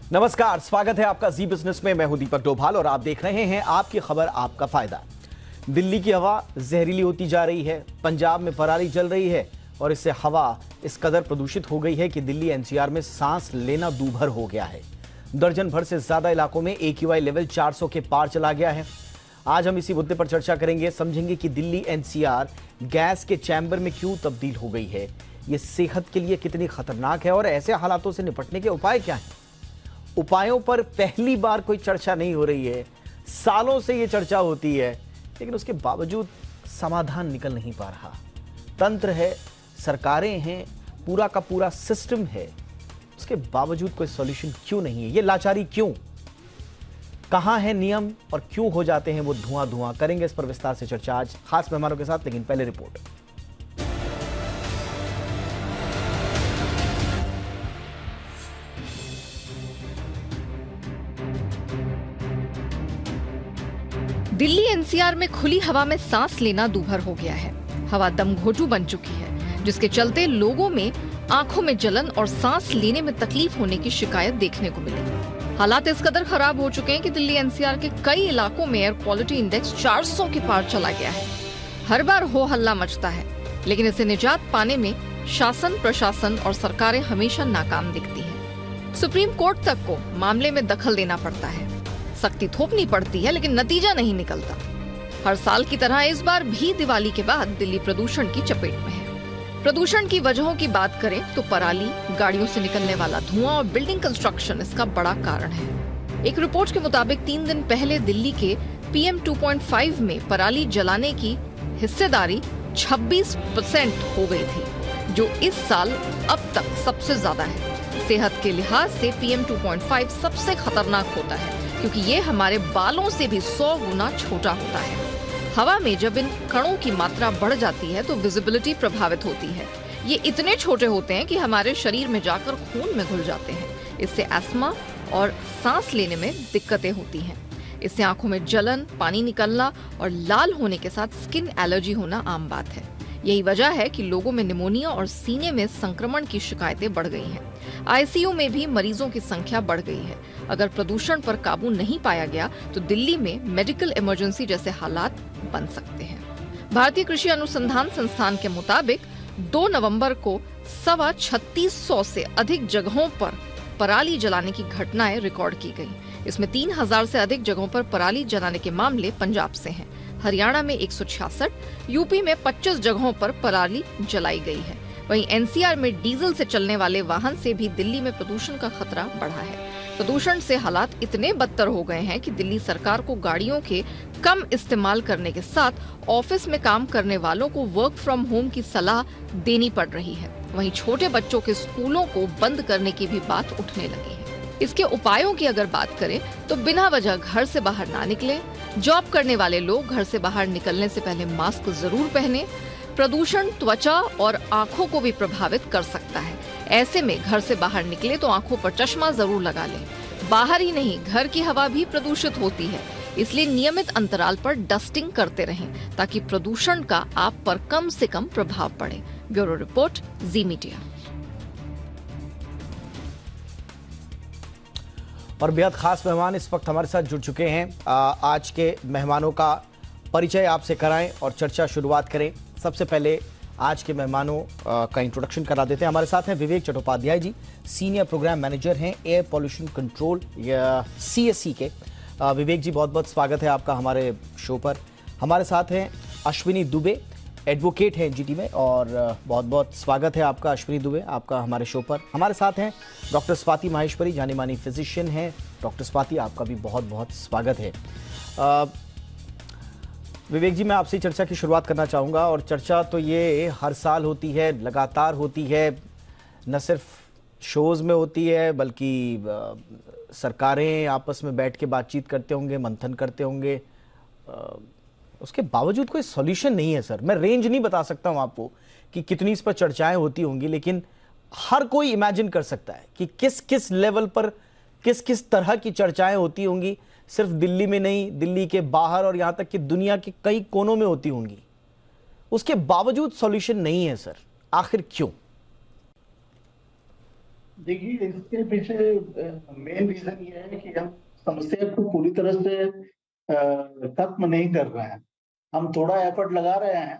नमस्कार, स्वागत है आपका जी बिजनेस में। मैं हूं दीपक डोभाल और आप देख रहे हैं आपकी खबर आपका फायदा। दिल्ली की हवा जहरीली होती जा रही है, पंजाब में पराली जल रही है और इससे हवा इस कदर प्रदूषित हो गई है कि दिल्ली एनसीआर में सांस लेना दूभर हो गया है। दर्जन भर से ज्यादा इलाकों में AQI लेवल 400 के पार चला गया है। आज हम इसी मुद्दे पर चर्चा करेंगे, समझेंगे कि दिल्ली एनसीआर गैस के चैम्बर में क्यों तब्दील हो गई है, ये सेहत के लिए कितनी खतरनाक है और ऐसे हालातों से निपटने के उपाय क्या हैं। उपायों पर पहली बार कोई चर्चा नहीं हो रही है, सालों से ये चर्चा होती है, लेकिन उसके बावजूद समाधान निकल नहीं पा रहा। तंत्र है, सरकारें हैं, पूरा का पूरा सिस्टम है, उसके बावजूद कोई सॉल्यूशन क्यों नहीं है? ये लाचारी क्यों? कहां है नियम और क्यों हो जाते हैं वो धुआं धुआं? करेंगे इस पर विस्तार से चर्चा आज खास मेहमानों के साथ, लेकिन पहले रिपोर्ट। दिल्ली एनसीआर में खुली हवा में सांस लेना दूभर हो गया है। हवा दमघोटू बन चुकी है, जिसके चलते लोगों में आंखों में जलन और सांस लेने में तकलीफ होने की शिकायत देखने को मिली। हालात इस कदर खराब हो चुके हैं कि दिल्ली एनसीआर के कई इलाकों में एयर क्वालिटी इंडेक्स 400 के पार चला गया है। हर बार हो हल्ला मचता है, लेकिन इसे निजात पाने में शासन, प्रशासन और सरकारें हमेशा नाकाम दिखती हैं। सुप्रीम कोर्ट तक को मामले में दखल देना पड़ता है, सख्ती थोपनी पड़ती है, लेकिन नतीजा नहीं निकलता। हर साल की तरह इस बार भी दिवाली के बाद दिल्ली प्रदूषण की चपेट में है। प्रदूषण की वजहों की बात करें तो पराली, गाड़ियों से निकलने वाला धुआं और बिल्डिंग कंस्ट्रक्शन इसका बड़ा कारण है। एक रिपोर्ट के मुताबिक 3 दिन पहले दिल्ली के PM 2.5 में पराली जलाने की हिस्सेदारी 26% हो गई थी, जो इस साल अब तक सबसे ज्यादा है। सेहत के लिहाज से PM 2.5 सबसे खतरनाक होता है, क्योंकि ये हमारे बालों से भी 100 गुना छोटा होता है। हवा में जब इन कणों की मात्रा बढ़ जाती है तो विजिबिलिटी प्रभावित होती है। ये इतने छोटे होते हैं कि हमारे शरीर में जाकर खून में घुल जाते हैं। इससे अस्थमा और सांस लेने में दिक्कतें होती हैं। इससे आंखों में जलन, पानी निकलना और लाल होने के साथ स्किन एलर्जी होना आम बात है। यही वजह है कि लोगों में निमोनिया और सीने में संक्रमण की शिकायतें बढ़ गई हैं। ICU में भी मरीजों की संख्या बढ़ गई है। अगर प्रदूषण पर काबू नहीं पाया गया तो दिल्ली में मेडिकल इमरजेंसी जैसे हालात बन सकते हैं। भारतीय कृषि अनुसंधान संस्थान के मुताबिक 2 नवंबर को 3600 से अधिक जगहों पर पराली जलाने की घटनाएं रिकॉर्ड की गई। इसमें 3000 से अधिक जगहों पर पराली जलाने के मामले पंजाब से हैं। हरियाणा में 166, यूपी में 25 जगहों पर पराली जलाई गई है। वहीं एनसीआर में डीजल से चलने वाले वाहन से भी दिल्ली में प्रदूषण का खतरा बढ़ा है। प्रदूषण से हालात इतने बदतर हो गए हैं कि दिल्ली सरकार को गाड़ियों के कम इस्तेमाल करने के साथ ऑफिस में काम करने वालों को वर्क फ्रॉम होम की सलाह देनी पड़ रही है। वहीं छोटे बच्चों के स्कूलों को बंद करने की भी बात उठने लगी है। इसके उपायों की अगर बात करें तो बिना वजह घर से बाहर ना निकलें। जॉब करने वाले लोग घर से बाहर निकलने से पहले मास्क जरूर पहने। प्रदूषण त्वचा और आंखों को भी प्रभावित कर सकता है। ऐसे में घर से बाहर निकले तो आंखों पर चश्मा जरूर लगा लें। बाहर ही नहीं, घर की हवा भी प्रदूषित होती है, इसलिए नियमित अंतराल पर डस्टिंग करते रहें ताकि प्रदूषण का आप पर कम से कम प्रभाव पड़े। ब्यूरो रिपोर्ट, जी मीडिया। और बेहद खास मेहमान इस वक्त हमारे साथ जुड़ चुके हैं। आज के मेहमानों का परिचय आपसे कराएं और चर्चा शुरुआत करें। सबसे पहले आज के मेहमानों का इंट्रोडक्शन करा देते हैं। हमारे साथ हैं विवेक चट्टोपाध्याय जी, सीनियर प्रोग्राम मैनेजर हैं एयर पॉल्यूशन कंट्रोल CSE के। विवेक जी, बहुत बहुत स्वागत है आपका हमारे शो पर। हमारे साथ हैं अश्विनी दुबे, एडवोकेट हैं NGT में, और बहुत बहुत स्वागत है आपका अश्विनी दुबे, आपका हमारे शो पर। हमारे साथ हैं डॉक्टर स्वाति माहेश्वरी, जानी मानी फिजिशियन हैं। डॉक्टर स्वाति, आपका भी बहुत बहुत स्वागत है। विवेक जी, मैं आपसे चर्चा की शुरुआत करना चाहूँगा, और चर्चा तो ये हर साल होती है, लगातार होती है, न सिर्फ शोज़ में होती है बल्कि सरकारें आपस में बैठ के बातचीत करते होंगे, मंथन करते होंगे, उसके बावजूद कोई सॉल्यूशन नहीं है सर। मैं रेंज नहीं बता सकता हूँ आपको कि कितनी इस पर चर्चाएं होती होंगी, लेकिन हर कोई इमेजिन कर सकता है कि किस किस लेवल पर किस किस तरह की चर्चाएं होती होंगी। सिर्फ दिल्ली में नहीं, दिल्ली के बाहर और यहाँ तक कि दुनिया के कई कोनों में होती होंगी। उसके बावजूद सॉल्यूशन नहीं है सर, आखिर क्यों? देखिए, इसके पीछे मेन रीजन ये है कि हम समस्या को पूरी तरह से खत्म नहीं कर रहे हैं। हम थोड़ा एफर्ट लगा रहे हैं,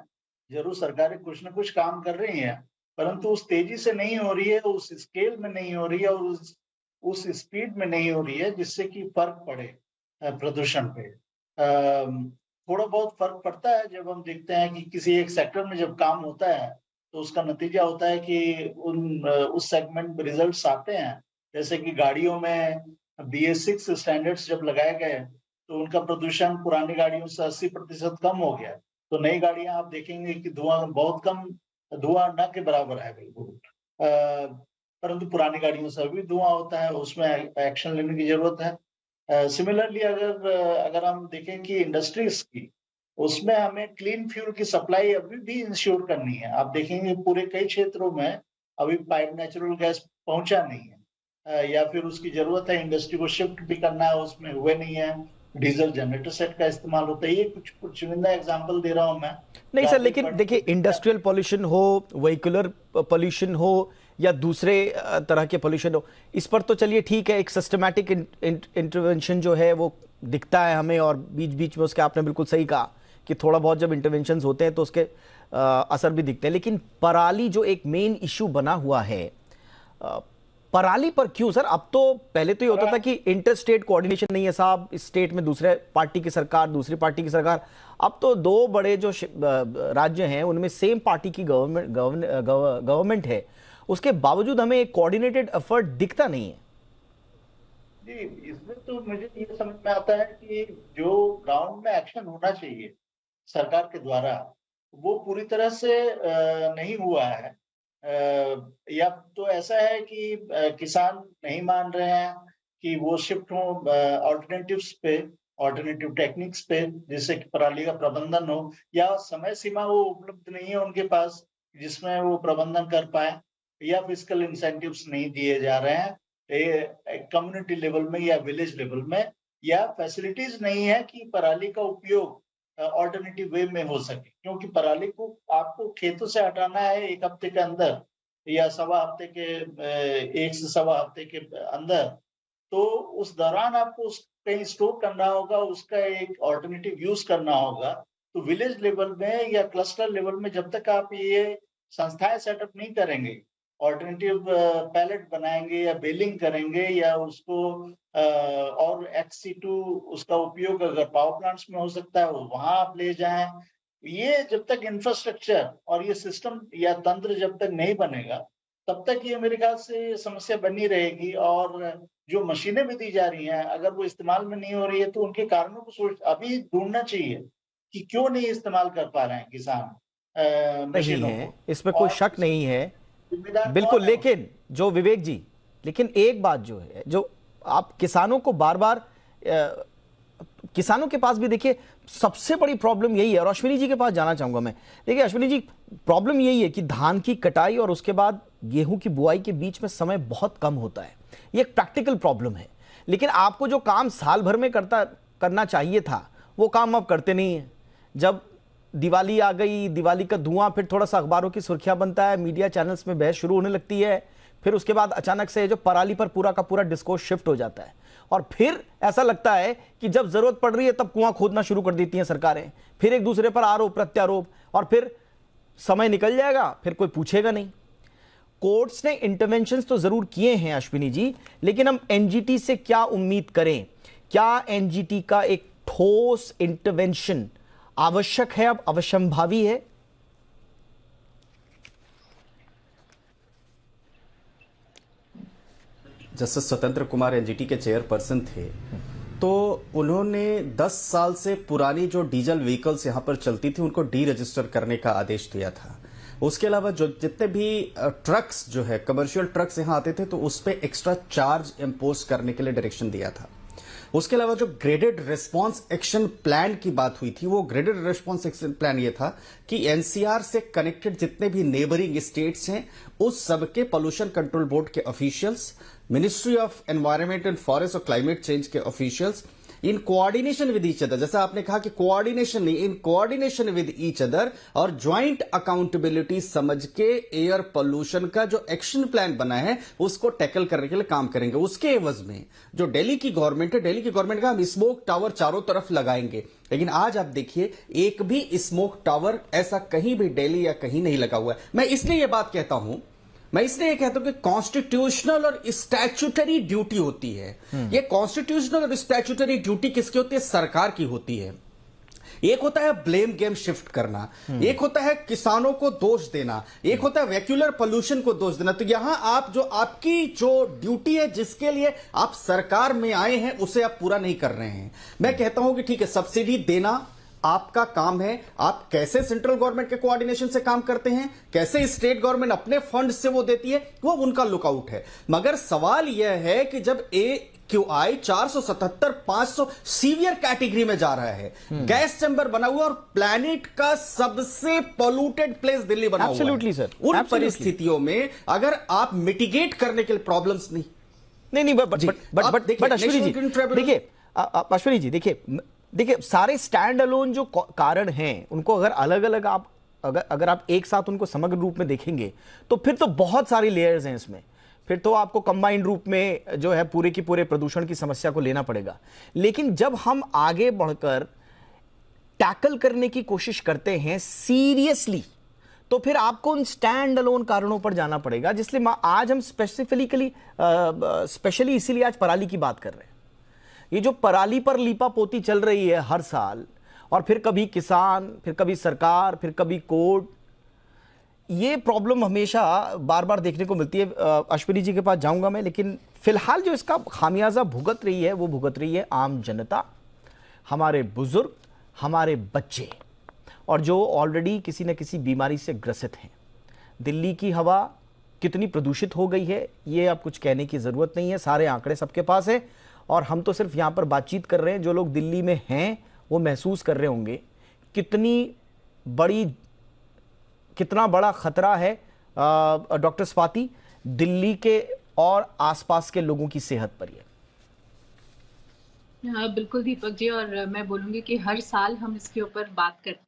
जरूर सरकारें कुछ न कुछ काम कर रही हैं, परंतु उस तेजी से नहीं हो रही है, उस स्केल में नहीं हो रही है और उस स्पीड में नहीं हो रही है जिससे कि फर्क पड़े प्रदूषण पे। थोड़ा बहुत फर्क पड़ता है जब हम देखते हैं कि किसी एक सेक्टर में जब काम होता है, तो उसका नतीजा होता है कि उस सेगमेंट में रिजल्ट्स आते हैं। जैसे कि गाड़ियों में BS6 स्टैंडर्ड्स जब लगाए गए, तो उनका प्रदूषण पुरानी गाड़ियों से 80% कम हो गया। तो नई गाड़ियां आप देखेंगे कि धुआं बहुत कम, धुआं न के बराबर है बिल्कुल। परंतु पुरानी गाड़ियों से अभी धुआं होता है, उसमें एक्शन लेने की जरूरत है। सिमिलरली अगर हम देखें कि इंडस्ट्रीज की, उसमें हमें क्लीन फ्यूल की सप्लाई अभी भी इंश्योर करनी है। आप देखेंगे पूरे कई क्षेत्रों में अभी पाइप नेचुरल गैस पहुंचा नहीं है, या फिर उसकी जरूरत है, इंडस्ट्री को शिफ्ट भी करना है, उसमें हुए नहीं है। डीजल जनरेटर सेट का इस्तेमाल होता है। ये कुछ चुनिंदा एग्जाम्पल दे रहा हूं मैं। नहीं सर, लेकिन देखिए, इंडस्ट्रियल पॉल्यूशन हो, व्हीकुलर पॉल्यूशन हो या दूसरे तरह के पॉल्यूशन हो, इस पर तो चलिए ठीक है, एक सिस्टमैटिक इंटरवेंशन जो है वो दिखता है हमें, और बीच बीच में उसके आपने बिल्कुल सही कहा कि थोड़ा बहुत जब इंटरवेंशंस होते हैं तो उसके असर भी दिखते हैं। लेकिन पराली जो एक मेन इशू बना हुआ है, पराली पर क्यों सर? अब तो पहले तो ये होता था कि इंटर स्टेट कोऑर्डिनेशन नहीं है साहब, इस स्टेट में दूसरे पार्टी की सरकार, दूसरी पार्टी की सरकार। अब तो दो बड़े जो राज्य हैं उनमें सेम पार्टी की गवर्नमेंट है, उसके बावजूद हमें एक कोऑर्डिनेटेड एफर्ट दिखता नहीं है। जी, इसमें तो मुझे ये समझ में आता है कि जो ग्राउंड में एक्शन होना चाहिए सरकार के द्वारा, वो पूरी तरह से नहीं हुआ है। या तो ऐसा है कि किसान नहीं मान रहे हैं कि वो शिफ्ट हो ऑल्टरनेटिव्स पे, ऑल्टरनेटिव टेक्निक्स पे, जिससे कि पराली का प्रबंधन हो, या समय सीमा वो उपलब्ध नहीं है उनके पास जिसमें वो प्रबंधन कर पाए, या फिजिकल इंसेंटिव्स नहीं दिए जा रहे हैं कम्युनिटी लेवल में या विलेज लेवल में, या फैसिलिटीज नहीं है कि पराली का उपयोग ऑल्टरनेटिव वे में हो सके। क्योंकि पराली को आपको खेतों से हटाना है 1 हफ्ते के अंदर या सवा हफ्ते के 1 से सवा हफ्ते के अंदर, तो उस दौरान आपको कहीं स्टोर करना होगा, उसका एक ऑल्टरनेटिव यूज करना होगा। तो विलेज लेवल में या क्लस्टर लेवल में जब तक आप ये संस्थाएं सेटअप नहीं करेंगे, ऑल्टरनेटिव पैलेट बनाएंगे या बेलिंग करेंगे, या उसको और XC2 उसका उपयोग अगर पावर प्लांट्स में हो सकता है वहां आप ले जाएं, ये जब तक इंफ्रास्ट्रक्चर और ये सिस्टम या तंत्र जब तक नहीं बनेगा, तब तक ये मेरे ख्याल से समस्या बनी रहेगी। और जो मशीनें भी दी जा रही हैं, अगर वो इस्तेमाल में नहीं हो रही है, तो उनके कारणों को अभी ढूंढना चाहिए कि क्यों नहीं इस्तेमाल कर पा रहे हैं किसान मशीनों को। इसमें कोई शक नहीं है, बिल्कुल। लेकिन जो विवेक जी, लेकिन एक बात जो है, जो आप किसानों को बार बार, किसानों के पास भी देखिए सबसे बड़ी प्रॉब्लम यही है, और अश्विनी जी के पास जाना चाहूंगा मैं। देखिए अश्विनी जी, प्रॉब्लम यही है कि धान की कटाई और उसके बाद गेहूं की बुआई के बीच में समय बहुत कम होता है। ये एक प्रैक्टिकल प्रॉब्लम है। लेकिन आपको जो काम साल भर में करना चाहिए था, वो काम आप करते नहीं है। जब दिवाली आ गई, दिवाली का धुआं फिर थोड़ा सा अखबारों की सुर्खियां बनता है, मीडिया चैनल्स में बहस शुरू होने लगती है, फिर उसके बाद अचानक से जो पराली पर पूरा का पूरा डिस्कोर्स शिफ्ट हो जाता है, और फिर ऐसा लगता है कि जब जरूरत पड़ रही है तब कुआं खोदना शुरू कर देती हैं सरकारें, फिर एक दूसरे पर आरोप प्रत्यारोप, और फिर समय निकल जाएगा, फिर कोई पूछेगा नहीं। कोर्ट्स ने इंटरवेंशंस तो जरूर किए हैं अश्विनी जी, लेकिन हम एनजीटी से क्या उम्मीद करें? क्या एनजीटी का एक ठोस इंटरवेंशन आवश्यक है, अब अवश्यंभावी है? जस्टिस स्वतंत्र कुमार एनजीटी के चेयरपर्सन थे, तो उन्होंने 10 साल से पुरानी जो डीजल व्हीकल्स यहां पर चलती थी उनको डी रजिस्टर करने का आदेश दिया था। उसके अलावा जो जितने भी ट्रक्स जो है, कमर्शियल ट्रक्स यहां आते थे, तो उस पर एक्स्ट्रा चार्ज इम्पोज करने के लिए डायरेक्शन दिया था। उसके अलावा जो ग्रेडेड रिस्पांस एक्शन प्लान की बात हुई थी, वो ग्रेडेड रिस्पांस एक्शन प्लान ये था कि एनसीआर से कनेक्टेड जितने भी नेबरिंग स्टेट्स हैं, उस सबके पोल्यूशन कंट्रोल बोर्ड के officials, ministry of environment and forest और क्लाइमेट चेंज के officials, in coordination with each other, जैसा आपने कहा कि कोऑर्डिनेशन नहीं, in coordination with each other और ज्वाइंट अकाउंटेबिलिटी समझ के एयर पोल्यूशन का जो एक्शन प्लान बना है उसको टैकल करने के लिए काम करेंगे। उसके एवज में जो दिल्ली की गवर्नमेंट है, दिल्ली की गवर्नमेंट का हम स्मोक टावर चारों तरफ लगाएंगे, लेकिन आज आप देखिए एक भी स्मोक टावर ऐसा कहीं भी दिल्ली या कहीं नहीं लगा हुआ है। मैं इसलिए यह बात कहता हूं कि कॉन्स्टिट्यूशनल और स्टैट्यूटरी ड्यूटी होती है। ये कॉन्स्टिट्यूशनल और स्टैट्यूटरी ड्यूटी किसकी होती है? सरकार की होती है। एक होता है ब्लेम गेम शिफ्ट करना, एक होता है किसानों को दोष देना, एक होता है वेक्यूलर पोल्यूशन को दोष देना। तो यहां आपकी जो ड्यूटी है, जिसके लिए आप सरकार में आए हैं, उसे आप पूरा नहीं कर रहे हैं। मैं कहता हूं कि ठीक है, सब्सिडी देना आपका काम है, आप कैसे सेंट्रल गवर्नमेंट के कोऑर्डिनेशन से काम करते हैं, कैसे स्टेट गवर्नमेंट अपने फंड से वो देती है, वो उनका लुकआउट है। मगर सवाल यह है कि जब AQI 477 500 सीवियर कैटेगरी में जा रहा है, गैस चैम्बर बना हुआ और प्लैनेट का सबसे पोल्यूटेड प्लेस दिल्ली बना हुआ है। एब्सोल्युटली सर, उन परिस्थितियों में अगर आप मिटिगेट करने के लिए प्रॉब्लम्स नहीं बट अश्विनी जी देखिए, अश्विनी जी देखिए सारे स्टैंड अलोन जो कारण हैं उनको अगर अलग अलग अगर आप एक साथ उनको समग्र रूप में देखेंगे तो फिर तो बहुत सारी लेयर्स हैं इसमें। फिर तो आपको कंबाइंड रूप में जो है पूरे की पूरे प्रदूषण की समस्या को लेना पड़ेगा। लेकिन जब हम आगे बढ़कर टैकल करने की कोशिश करते हैं सीरियसली, तो फिर आपको उन स्टैंड अलोन कारणों पर जाना पड़ेगा, जिसलिए आज हम स्पेशली इसीलिए आज पराली की बात कर रहे हैं। ये जो पराली पर लीपा पोती चल रही है हर साल, और फिर कभी किसान, फिर कभी सरकार, फिर कभी कोर्ट, ये प्रॉब्लम हमेशा बार बार देखने को मिलती है। अश्विनी जी के पास जाऊंगा मैं, लेकिन फिलहाल जो इसका खामियाजा भुगत रही है वो भुगत रही है आम जनता, हमारे बुजुर्ग, हमारे बच्चे, और जो ऑलरेडी किसी न किसी बीमारी से ग्रसित हैं। दिल्ली की हवा कितनी प्रदूषित हो गई है ये अब कुछ कहने की जरूरत नहीं है, सारे आंकड़े सबके पास है। और हम तो सिर्फ यहां पर बातचीत कर रहे हैं, जो लोग दिल्ली में हैं वो महसूस कर रहे होंगे कितना बड़ा खतरा है डॉक्टर स्वाति दिल्ली के और आसपास के लोगों की सेहत पर। हाँ, बिल्कुल दीपक जी, और मैं बोलूंगी कि हर साल हम इसके ऊपर बात करते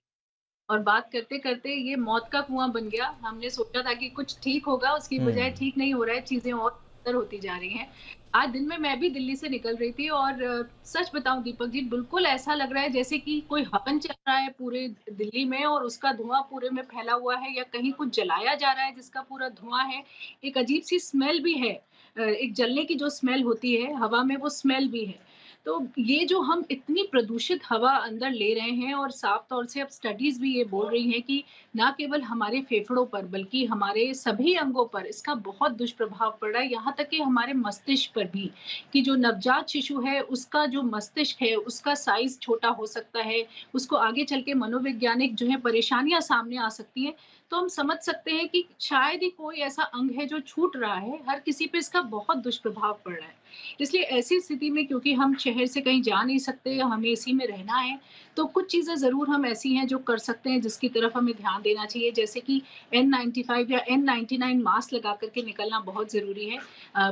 और बात करते करते ये मौत का कुआं बन गया। हमने सोचा था कि कुछ ठीक होगा, उसकी बजाय ठीक नहीं हो रहा है, चीजें और बेहतर होती जा रही हैं। आज दिन में मैं भी दिल्ली से निकल रही थी और सच बताऊं दीपक जी, बिल्कुल ऐसा लग रहा है जैसे कि कोई हवन चल रहा है पूरे दिल्ली में और उसका धुआं पूरे में फैला हुआ है, या कहीं कुछ जलाया जा रहा है जिसका पूरा धुआं है। एक अजीब सी स्मेल भी है, एक जलने की जो स्मेल होती है हवा में, वो स्मेल भी है। तो ये जो हम इतनी प्रदूषित हवा अंदर ले रहे हैं, और साफ तौर से अब स्टडीज भी ये बोल रही हैं कि ना केवल हमारे फेफड़ों पर बल्कि हमारे सभी अंगों पर इसका बहुत दुष्प्रभाव पड़ रहा है, यहाँ तक कि हमारे मस्तिष्क पर भी, कि जो नवजात शिशु है उसका जो मस्तिष्क है उसका साइज छोटा हो सकता है, उसको आगे चल के मनोवैज्ञानिक जो है परेशानियां सामने आ सकती हैं। तो हम समझ सकते हैं कि शायद ही कोई ऐसा अंग है जो छूट रहा है, हर किसी पे इसका बहुत दुष्प्रभाव पड़ रहा है। इसलिए ऐसी स्थिति में, क्योंकि हम शहर से कहीं जा नहीं सकते, हमें इसी में रहना है, तो कुछ चीजें जरूर हम ऐसी हैं जो कर सकते हैं, जिसकी तरफ हमें ध्यान देना चाहिए। जैसे कि N95 या N99 मास्क लगा करके निकलना बहुत जरूरी है।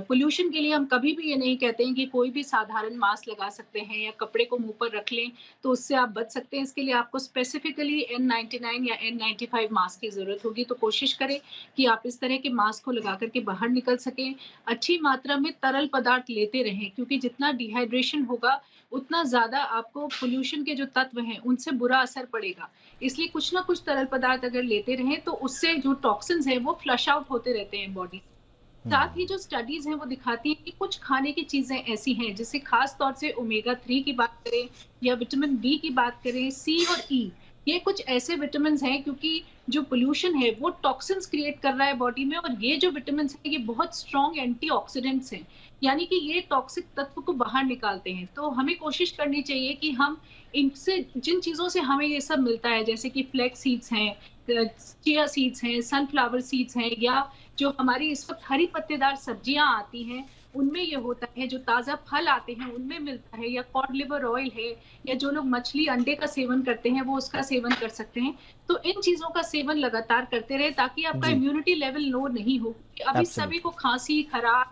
पोल्यूशन के लिए हम कभी भी ये नहीं कहते हैं कि कोई भी साधारण मास्क लगा सकते हैं या कपड़े को मुंह पर रख लें तो उससे आप बच सकते हैं। इसके लिए आपको स्पेसिफिकली N99 या N95 मास्क की जरूरत होगी। तो कोशिश करें कि आप इस तरह के मास्क को लगा करके बाहर निकल सकें। अच्छी मात्रा में तरल पदार्थ लेते रहें, क्योंकि जितना डिहाइड्रेशन होगा उतना ज्यादा आपको पोल्यूशन के जो तत्व हैं उनसे बुरा असर पड़ेगा। इसलिए कुछ ना कुछ तरल पदार्थ अगर लेते रहें तो उससे जो टॉक्सिन्स हैं वो फ्लश आउट होते रहते हैं बॉडी। साथ ही जो स्टडीज हैं वो दिखाती हैं कि कुछ खाने की चीजें ऐसी हैं, जैसे खास तौर से ओमेगा 3 की बात करें या विटामिन डी की बात करें, सी और ई, ये कुछ ऐसे विटामिन हैं, क्योंकि जो पोल्यूशन है वो टॉक्सिन्स क्रिएट कर रहा है बॉडी में, और ये जो विटामिन है ये बहुत स्ट्रॉन्ग एंटीऑक्सीडेंट्स हैं, यानी कि ये टॉक्सिक तत्व को बाहर निकालते हैं। तो हमें कोशिश करनी चाहिए कि हम इनसे, जिन चीजों से हमें ये सब मिलता है, जैसे कि फ्लैक्स सीड्स हैं, चिया सीड्स हैं, सनफ्लावर सीड्स हैं, या जो हमारी इस वक्त हरी पत्तेदार सब्जियां आती हैं उनमें ये होता है, जो ताज़ा फल आते हैं उनमें मिलता है, या कॉड लिवर ऑयल है, या जो लोग मछली अंडे का सेवन करते हैं वो उसका सेवन कर सकते हैं। तो इन चीजों का सेवन लगातार करते रहे ताकि आपका इम्यूनिटी लेवल लो नहीं हो। अभी सभी को खांसी, खराश,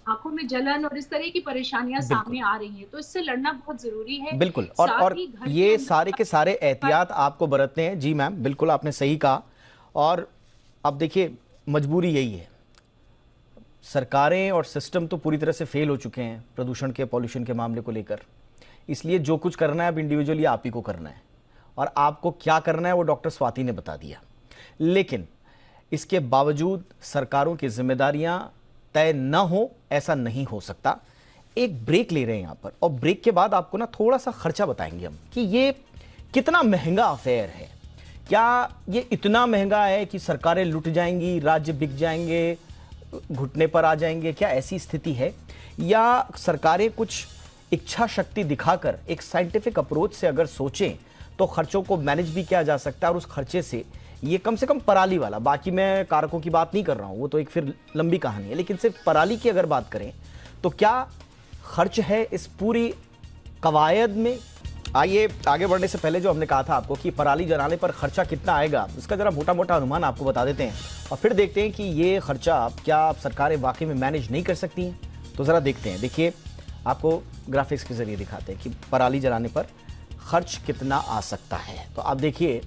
आंखों में जलन और इस तरह की परेशानियां सामने आ रही हैं, तो इससे लड़ना बहुत जरूरी है। बिल्कुल। साथ और ही घर ये के सारे के सारे एहतियात आपको बरतने हैं। जी मैम, बिल्कुल आपने सही कहा। और अब देखिए, मजबूरी यही है, सरकारें और सिस्टम तो पूरी तरह से फेल हो चुके हैं प्रदूषण के, पॉल्यूशन के मामले को लेकर। इसलिए जो कुछ करना है अब इंडिविजुअली आप ही को करना है, और आपको क्या करना है वो डॉक्टर स्वाति ने बता दिया। लेकिन इसके बावजूद सरकारों की जिम्मेदारियां तय न हो, ऐसा नहीं हो सकता। एक ब्रेक ले रहे हैं यहां पर, और ब्रेक के बाद आपको ना थोड़ा सा खर्चा बताएंगे हम कि ये कितना महंगा अफेयर है। क्या ये इतना महंगा है कि सरकारें लुट जाएंगी, राज्य बिक जाएंगे, घुटने पर आ जाएंगे? क्या ऐसी स्थिति है, या सरकारें कुछ इच्छा शक्ति दिखाकर एक साइंटिफिक अप्रोच से अगर सोचें तो खर्चों को मैनेज भी किया जा सकता है, और उस खर्चे से ये कम से कम पराली वाला, बाकी मैं कारकों की बात नहीं कर रहा हूं, वो तो एक फिर लंबी कहानी है, लेकिन सिर्फ पराली की अगर बात करें तो क्या खर्च है इस पूरी कवायद में? आइए आगे बढ़ने से पहले जो हमने कहा था आपको कि पराली जलाने पर खर्चा कितना आएगा, इसका जरा मोटा मोटा अनुमान आपको बता देते हैं, और फिर देखते हैं कि ये खर्चा क्या सरकारें वाकई में मैनेज नहीं कर सकती हैं। तो जरा देखते हैं। देखिए, आपको ग्राफिक्स के जरिए दिखाते हैं कि पराली जलाने पर खर्च कितना आ सकता है। तो आप देखिए,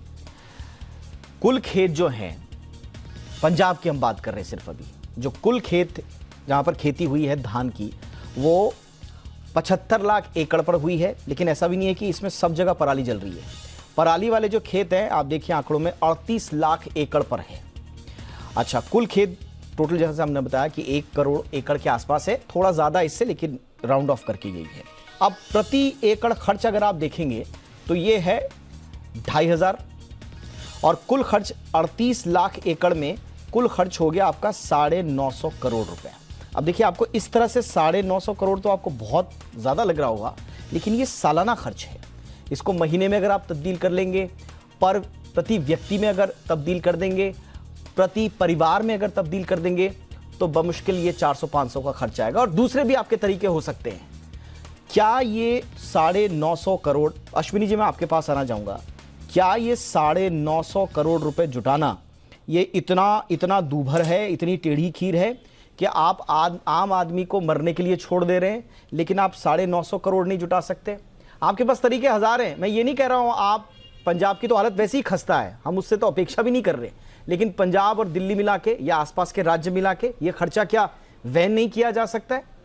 कुल खेत जो हैं, पंजाब की हम बात कर रहे हैं सिर्फ अभी, जो कुल खेत जहां पर खेती हुई है धान की, वो 75 लाख एकड़ पर हुई है। लेकिन ऐसा भी नहीं है कि इसमें सब जगह पराली जल रही है। पराली वाले जो खेत हैं, आप देखिए आंकड़ों में 38 लाख एकड़ पर है। अच्छा, कुल खेत टोटल जैसे हमने बताया कि 1 करोड़ एकड़ के आसपास है, थोड़ा ज्यादा इससे, लेकिन राउंड ऑफ करके गई है। अब प्रति एकड़ खर्च अगर आप देखेंगे तो ये है 2500, और कुल खर्च 38 लाख एकड़ में कुल खर्च हो गया आपका 950 करोड़ रुपए। अब देखिए, आपको इस तरह से 950 करोड़ तो आपको बहुत ज्यादा लग रहा होगा, लेकिन ये सालाना खर्च है। इसको महीने में अगर आप तब्दील कर लेंगे, पर प्रति व्यक्ति में अगर तब्दील कर देंगे, प्रति परिवार में अगर तब्दील कर देंगे, तो बमुश्किल ये 400-500 का खर्च आएगा। और दूसरे भी आपके तरीके हो सकते हैं। क्या ये 950 करोड़, अश्विनी जी मैं आपके पास आना चाहूंगा, क्या ये 950 करोड़ रुपए जुटाना ये इतना दूभर है, इतनी टेढ़ी खीर है कि आप आम आदमी को मरने के लिए छोड़ दे रहे हैं, लेकिन आप 950 करोड़ नहीं जुटा सकते? आपके पास तरीके हजार हैं। मैं ये नहीं कह रहा हूं, आप पंजाब की तो हालत वैसे ही खस्ता है, हम उससे तो अपेक्षा भी नहीं कर रहे, लेकिन पंजाब और दिल्ली मिला के या आसपास के राज्य मिला के ये खर्चा क्या वहन नहीं किया जा सकता है?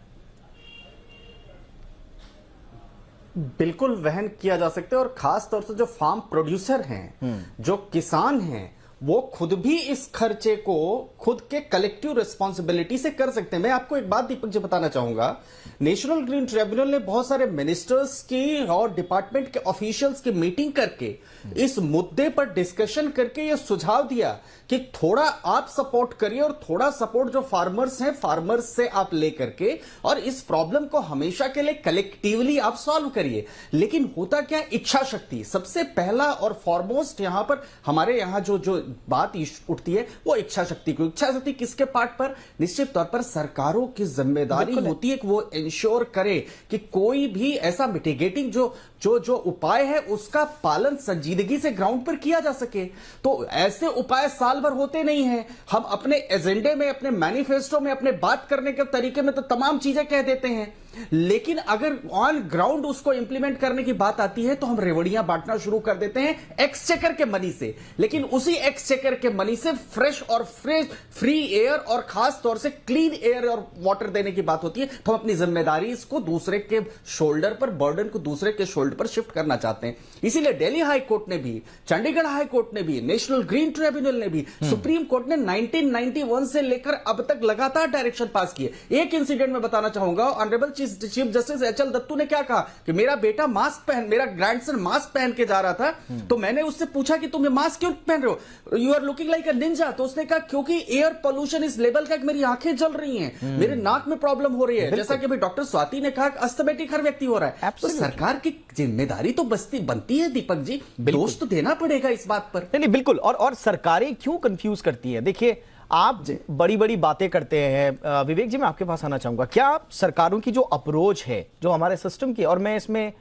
बिल्कुल वहन किया जा सकता है। और खास तौर से जो फार्म प्रोड्यूसर हैं, जो किसान हैं, वो खुद भी इस खर्चे को खुद के कलेक्टिव रिस्पॉन्सिबिलिटी से कर सकते हैं। मैं आपको एक बात दीपक जी बताना चाहूंगा, नेशनल ग्रीन ट्रिब्यूनल ने बहुत सारे मिनिस्टर्स की और डिपार्टमेंट के ऑफिशियल्स की मीटिंग करके इस मुद्दे पर डिस्कशन करके यह सुझाव दिया कि थोड़ा आप सपोर्ट करिए और थोड़ा सपोर्ट जो फार्मर्स हैं, फार्मर्स से आप लेकर के, और इस प्रॉब्लम को हमेशा के लिए कलेक्टिवली आप सॉल्व करिए। लेकिन होता क्या, इच्छा शक्ति सबसे पहला और फॉरमोस्ट यहां पर हमारे यहां जो बात उठती है वो इच्छा शक्ति को। इच्छा शक्ति किसके पार्ट पर? निश्चित तौर पर सरकारों की जिम्मेदारी होती है कि वो इंश्योर करे कि कोई भी ऐसा मिटिगेटिंग जो उपाय है उसका पालन संजीदगी से ग्राउंड पर किया जा सके। तो ऐसे उपाय साल भर होते नहीं हैं। हम अपने एजेंडे में, अपने मैनिफेस्टो में, अपने बात करने के तरीके में तो तमाम चीजें कह देते हैं, लेकिन अगर ऑन ग्राउंड उसको इंप्लीमेंट करने की बात आती है तो हम रेवड़ियां बांटना शुरू कर देते हैं एक्सचेकर के मनी से। लेकिन उसी एक्सचेकर के मनी से फ्रेश और फ्री एयर और खास तौर से क्लीन एयर और वाटर देने की बात होती है, तो हम अपनी जिम्मेदारी इसको दूसरे के शोल्डर पर, बर्डन को दूसरे के शोल्डर पर शिफ्ट करना चाहते हैं। इसीलिए दिल्ली हाई कोर्ट ने भी, चंडीगढ़ हाई कोर्ट ने भी, नेशनल ग्रीन ट्रिब्यूनल ने भी, सुप्रीम कोर्ट ने 1991 से लेकर अब तक लगातार डायरेक्शन पास किए। एक इंसिडेंट में बताना चाहूंगा, honourable chief justice HL Dattu ने क्या कहा कि मेरा बेटा मास्क पहन, मेरा ग्रैंडसन मास्क पहन के जा रहा था, तो मैंने उससे पूछा कि तुम ये मास्क क्यों पहन रहे हो, you are looking like a ninja. तो उसने कहा क्योंकि एयर पोल्यूशन इस लेवल का कि मेरी आंखें जल रही हैं, मेरे नाक में प्रॉब्लम हो रही है। जैसा कि अभी डॉक्टर स्वाति ने कहा, अस्थमेटिक हर व्यक्ति हो रहा है। तो सरकार की जिम्मेदारी तो बनती है दीपक जी, दोष तो देना पड़ेगा इस बात पर। नहीं, बिल्कुल। और सरकारें क्यों कंफ्यूज करती है? देखिए, आप बड़ी बड़ी बातें करते हैं। विवेक जी मैं आपके पास आना चाहूंगा, क्या सरकारों की जो अप्रोच है, जो हमारे सिस्टम की, और मैं इसमें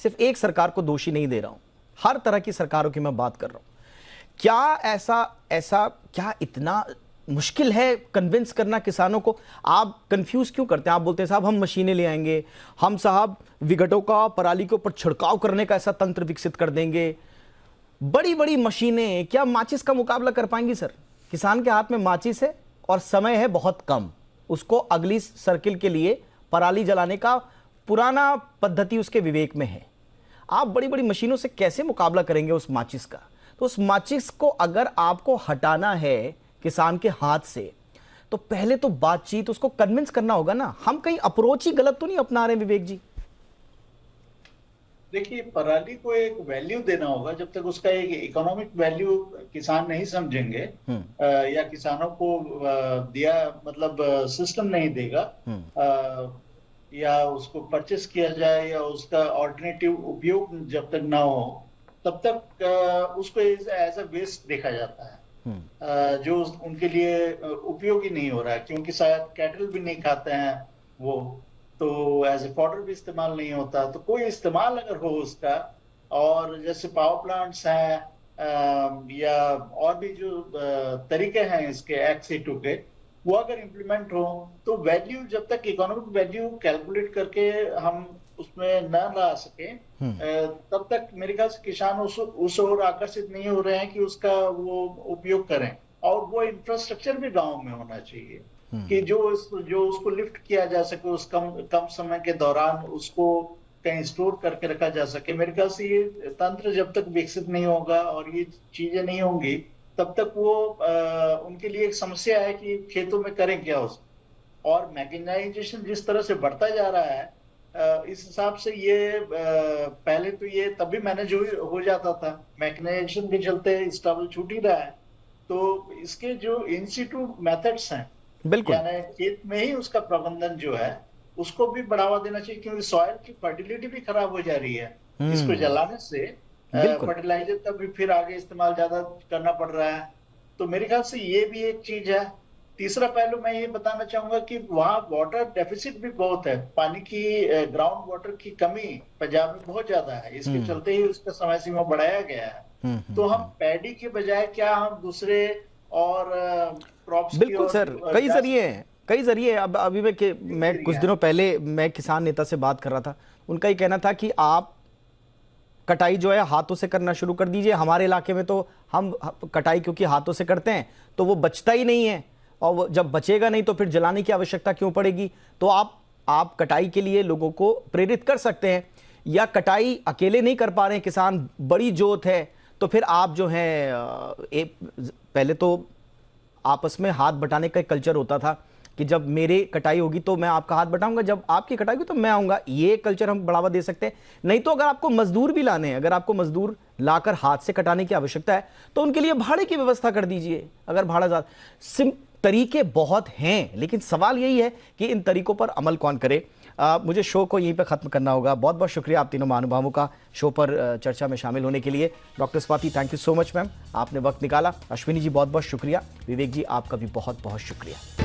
सिर्फ एक सरकार को दोषी नहीं दे रहा हूं, हर तरह की सरकारों की मैं बात कर रहा हूं, क्या ऐसा क्या इतना मुश्किल है कन्विंस करना किसानों को। आप कंफ्यूज क्यों करते हैं? आप बोलते हैं साहब हम मशीनें ले आएंगे, हम साहब विघटों का पराली के ऊपर छिड़काव करने का ऐसा तंत्र विकसित कर देंगे। बड़ी बड़ी मशीनें क्या माचिस का मुकाबला कर पाएंगी सर? किसान के हाथ में माचिस है और समय है बहुत कम, उसको अगली सर्किल के लिए पराली जलाने का पुराना पद्धति उसके विवेक में है। आप बड़ी बड़ी मशीनों से कैसे मुकाबला करेंगे उस माचिस का? तो उस माचिस को अगर आपको हटाना है किसान के हाथ से, तो पहले तो बातचीत, उसको कन्विंस करना होगा ना। हम कहीं अप्रोच ही गलत तो नहीं अपना रहे विवेक जी? देखिए, पराली को एक वैल्यू देना होगा। जब तक उसका एक इकोनॉमिक वैल्यू किसान नहीं समझेंगे या किसानों को दिया मतलब सिस्टम नहीं देगा या उसको परचेस किया जाए या उसका ऑल्टरनेटिव उपयोग जब तक ना हो, तब तक उसको एज अ वेस्ट देखा जाता है जो उनके लिए उपयोगी नहीं हो रहा है, क्योंकि शायद कैटल भी नहीं खाते हैं वो, तो एज ए फॉडर भी इस्तेमाल नहीं होता। तो कोई इस्तेमाल अगर हो उसका, और जैसे पावर प्लांट्स हैं या और भी जो तरीके हैं इसके एक्स-E2 के, वो अगर इम्प्लीमेंट हो तो वैल्यू, जब तक इकोनॉमिक वैल्यू कैलकुलेट करके हम उसमें न ला सके तब तक मेरे ख्याल से किसान उस ओर आकर्षित नहीं हो रहे हैं कि उसका वो उपयोग करें। और वो इंफ्रास्ट्रक्चर भी गांव में होना चाहिए कि जो उसको लिफ्ट किया जा सके, उस कम समय के दौरान उसको कहीं स्टोर करके रखा जा सके। मेरे ख्याल से ये तंत्र जब तक विकसित नहीं होगा और ये चीजें नहीं होंगी, तब तक वो उनके लिए एक समस्या है कि खेतों में करें क्या उसको। और मैकेनाइजेशन जिस तरह से बढ़ता जा रहा है, इस हिसाब से ये पहले तो ये तभी मैनेज हो जाता था, मैकेनाइजेशन के चलते स्टबल छूट ही रहा है। तो इसके जो इन सिटू मेथड्स हैं, बिल्कुल, यानी खेत में ही उसका प्रबंधन जो है उसको भी बढ़ावा देना चाहिए, क्योंकि सॉइल की फर्टिलिटी भी खराब हो जा रही है इसको जलाने से। फर्टिलाइजर का भी फिर आगे इस्तेमाल ज्यादा करना पड़ रहा है। तो मेरे ख्याल से ये भी एक चीज है। तीसरा पहलू मैं ये बताना चाहूंगा कि वहाँ वाटर डेफिसिट भी बहुत है, पानी की ग्राउंड वाटर की कमी पंजाब में बहुत ज्यादा है। इसके चलते ही उसका समय सीमा बढ़ाया गया है। तो हम पैडी के बजाय क्या हम दूसरे और क्रॉप्स की, बिल्कुल सर, कई जरिए हैं। अब अभी मैं कुछ दिनों पहले मैं किसान नेता से बात कर रहा था, उनका ही कहना था कि आप कटाई जो है हाथों से करना शुरू कर दीजिए। हमारे इलाके में तो हम कटाई क्योंकि हाथों से करते हैं तो वो बचता ही नहीं है, और वो जब बचेगा नहीं तो फिर जलाने की आवश्यकता क्यों पड़ेगी? तो आप कटाई के लिए लोगों को प्रेरित कर सकते हैं, या कटाई अकेले नहीं कर पा रहे हैं किसान, बड़ी जोत है, तो फिर आप जो है पहले तो आपस में हाथ बटाने का कल्चर होता था कि जब मेरे कटाई होगी तो मैं आपका हाथ बटाऊंगा, जब आपकी कटाई होगी तो मैं आऊंगा। ये कल्चर हम बढ़ावा दे सकते हैं। नहीं तो अगर आपको मजदूर भी लाने हैं, अगर आपको मजदूर लाकर हाथ से कटाने की आवश्यकता है तो उनके लिए भाड़े की व्यवस्था कर दीजिए। अगर भाड़ा ज्यादा, तरीके बहुत हैं, लेकिन सवाल यही है कि इन तरीकों पर अमल कौन करे। मुझे शो को यहीं पर ख़त्म करना होगा। बहुत बहुत शुक्रिया आप तीनों महानुभावों का शो पर चर्चा में शामिल होने के लिए। Doctor Swati, thank you so much ma'am, आपने वक्त निकाला। अश्विनी जी बहुत बहुत शुक्रिया। विवेक जी आपका भी बहुत बहुत शुक्रिया।